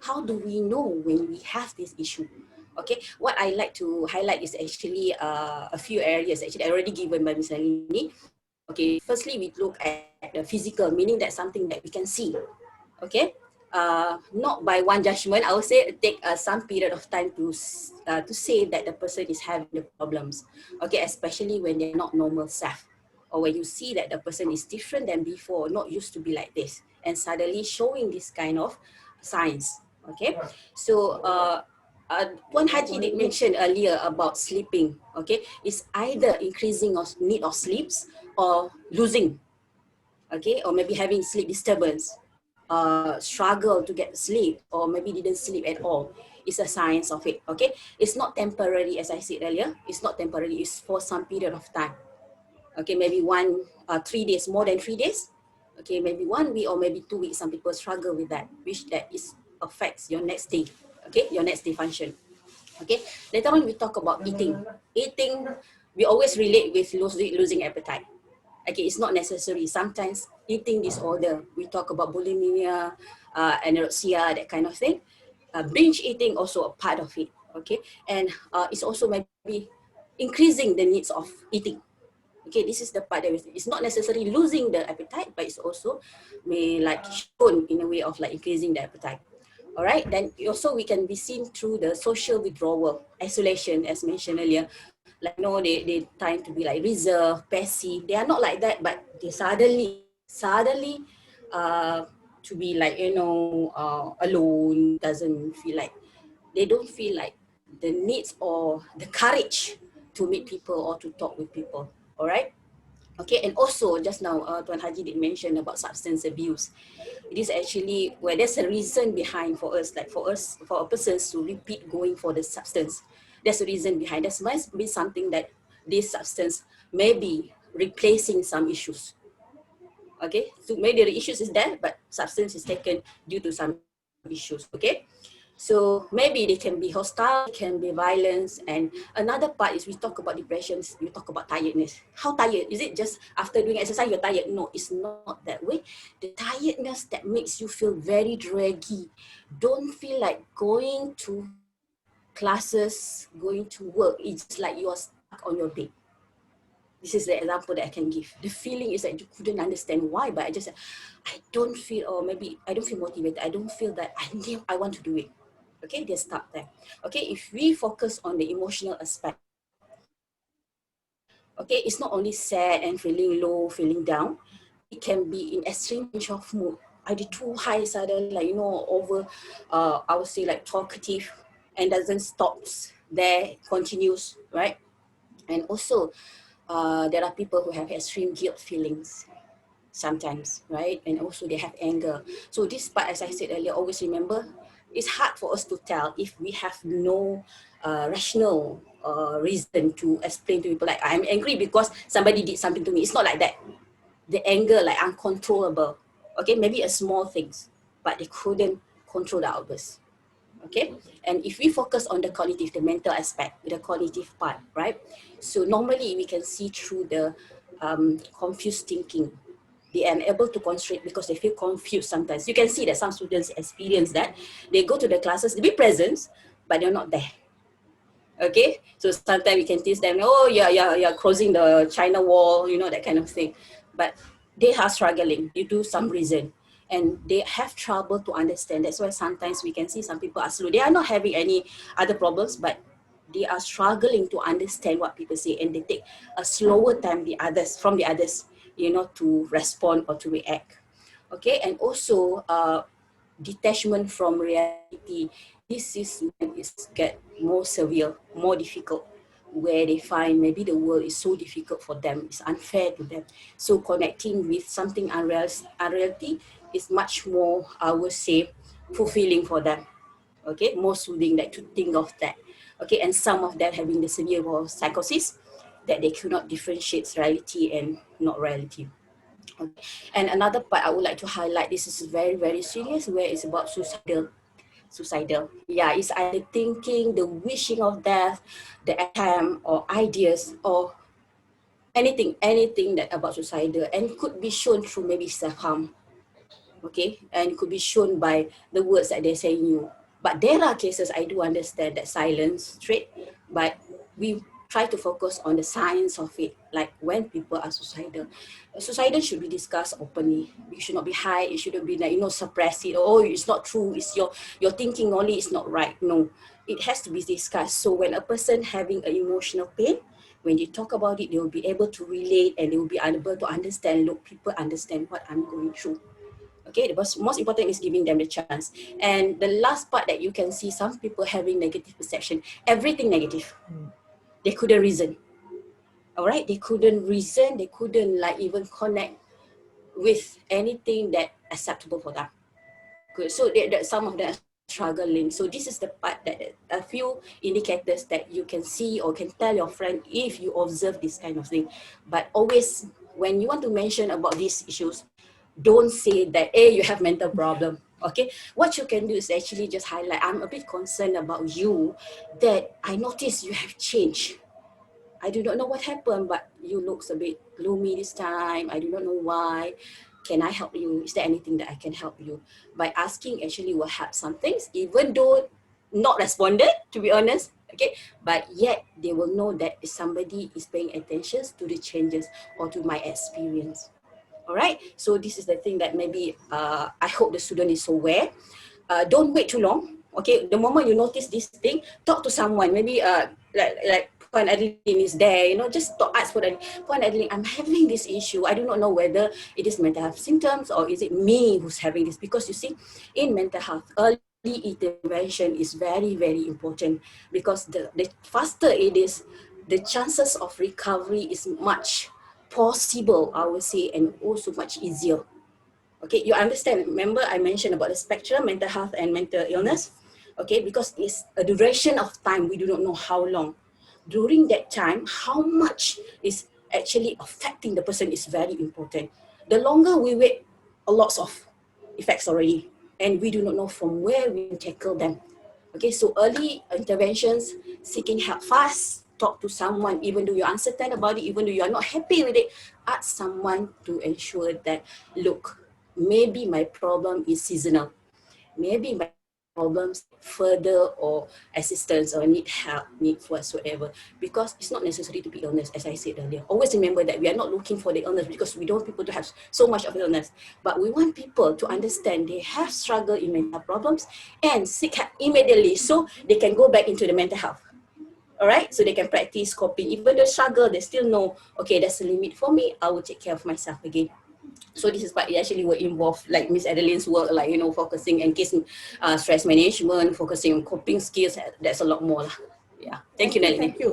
how do we know when we have this issue? Okay, what I like to highlight is actually a few areas actually already given by Ms. Nalini. Okay, firstly, we look at the physical, meaning that something that we can see. Okay, not by one judgment, I would say take some period of time to say that the person is having the problems. Okay, especially when they're not normal self, or when you see that the person is different than before, not used to be like this, and suddenly showing this kind of signs. Okay, so Puan Haji did mention earlier about sleeping. Okay, it's either increasing of need of sleeps or losing. Okay, or maybe having sleep disturbance, struggle to get sleep, or maybe didn't sleep at all. It's a science of it. Okay, it's not temporary, as I said earlier. It's not temporary. It's for some period of time. Okay, maybe 3 days, more than 3 days. Okay, maybe 1 week or maybe 2 weeks. Some people struggle with that, which that is affects your next day. Okay, your next day function. Okay, later on we talk about eating. Eating, we always relate with losing appetite. Okay, it's not necessary. Sometimes eating disorder, we talk about bulimia, anorexia, that kind of thing. Binge eating also a part of it. Okay, and it's also maybe increasing the needs of eating. Okay, this is the part that it's not necessarily losing the appetite, but it's also may like shown in a way of like increasing the appetite. All right, then also we can be seen through the social withdrawal, isolation, as mentioned earlier. Like, they tend to be like reserved, passive. They are not like that, but they suddenly uh, to be like, alone, doesn't feel like, they don't feel like the needs or the courage to meet people or to talk with people. All right. Okay, and also just now, Tuan Haji did mention about substance abuse. It is actually where there's a reason behind for us, like for a person to repeat going for the substance. There's a reason behind. There must be something that this substance may be replacing some issues. Okay, so maybe the issues is there, but substance is taken due to some issues. Okay, so maybe they can be hostile, can be violence, and another part is we talk about depressions, we talk about tiredness. How tired? Is it just after doing exercise you're tired? No, it's not that way. The tiredness that makes you feel very draggy, don't feel like going to classes, going to work. It's just like you are stuck on your bed. This is the example that I can give. The feeling is that you couldn't understand why, but I don't feel, or maybe I don't feel motivated. I don't feel that I want to do it. Okay, they start there. Okay, if we focus on the emotional aspect, okay, it's not only sad and feeling low, feeling down. It can be in extreme change of mood. Either too high suddenly, like, over, I would say like talkative, and doesn't stops there, continues, right? And also, there are people who have extreme guilt feelings sometimes, right? And also they have anger. So this part, as I said earlier, always remember, it's hard for us to tell if we have no rational reason to explain to people like, I'm angry because somebody did something to me. It's not like that. The anger, like uncontrollable. Okay, maybe a small things, but they couldn't control the outburst. Okay, and if we focus on the cognitive, the mental aspect, the cognitive part, right? So normally we can see through the confused thinking. They are unable to concentrate because they feel confused sometimes. You can see that some students experience that. They go to the classes, they be present, but they're not there. Okay, so sometimes we can teach them, oh, you're crossing the China wall, that kind of thing. But they are struggling due to some reason, and they have trouble to understand. That's why sometimes we can see some people are slow. They are not having any other problems, but they are struggling to understand what people say, and they take a slower time from the others, to respond or to react. Okay, and also detachment from reality. This is when it get more severe, more difficult, where they find maybe the world is so difficult for them, it's unfair to them. So connecting with something unreality is much more, I would say, fulfilling for them. Okay, more soothing, like to think of that. Okay, and some of them having the severe psychosis, that they cannot differentiate reality and not reality. Okay. And another part I would like to highlight, this is very, very serious, where it's about suicidal. Yeah, it's either thinking, the wishing of death, the attempt or ideas or anything that about suicidal, and could be shown through maybe self-harm. okay, and it could be shown by the words that they're saying you. But there are cases I do understand that silence straight, but we try to focus on the science of it, like when people are suicidal. Suicidal should be discussed openly. It should not be hide. It shouldn't be like, suppress it. Oh, it's not true. It's your thinking only is not right. No, it has to be discussed. So when a person having an emotional pain, when they talk about it, they will be able to relate and they will be able to understand. Look, people understand what I'm going through. Okay, the most important is giving them the chance. And the last part that you can see some people having negative perception, everything negative. They couldn't reason. All right, they couldn't reason, they couldn't like even connect with anything that acceptable for them. Good. So that some of them are struggling. So this is the part that a few indicators that you can see or can tell your friend if you observe this kind of thing. But always when you want to mention about these issues, don't say that, hey, you have mental problem. Okay, what you can do is actually just highlight, I'm a bit concerned about you, that I notice you have changed. I do not know what happened, but you looks a bit gloomy this time. I do not know why. Can I help you? Is there anything that I can help you? By asking actually will help some things, even though not responded, to be honest. Okay, but yet they will know that somebody is paying attention to the changes or to my experience. All right, so this is the thing that maybe I hope the student is aware. Don't wait too long. Okay, the moment you notice this thing, talk to someone. Maybe like Puan Adeline is there, just talk, ask for the Puan Adeline, I'm having this issue. I do not know whether it is mental health symptoms or is it me who's having this. Because you see, in mental health, early intervention is very, very important, because the faster it is, the chances of recovery is much possible, I would say, and also much easier. Okay, you understand? Remember I mentioned about the spectrum, mental health and mental illness. Okay, because it's a duration of time, we do not know how long. During that time, how much is actually affecting the person is very important. The longer we wait, a lot of effects already, and we do not know from where we tackle them. Okay, so early interventions, seeking help fast, talk to someone, even though you're uncertain about it, even though you're not happy with it, ask someone to ensure that, look, maybe my problem is seasonal. Maybe my problems further or assistance or need help, need whatsoever. Because it's not necessary to be illness, as I said earlier. Always remember that we are not looking for the illness because we don't want people to have so much of illness. But we want people to understand they have struggle in mental problems and seek help immediately so they can go back into the mental health. All right, so they can practice coping. Even though struggle, they still know, okay, that's a limit for me. I will take care of myself again. So this is what it actually will involve, like Miss Adeline's work, like, focusing and case stress management, focusing on coping skills. That's a lot more. Yeah. Thank you, Nalini. Thank you.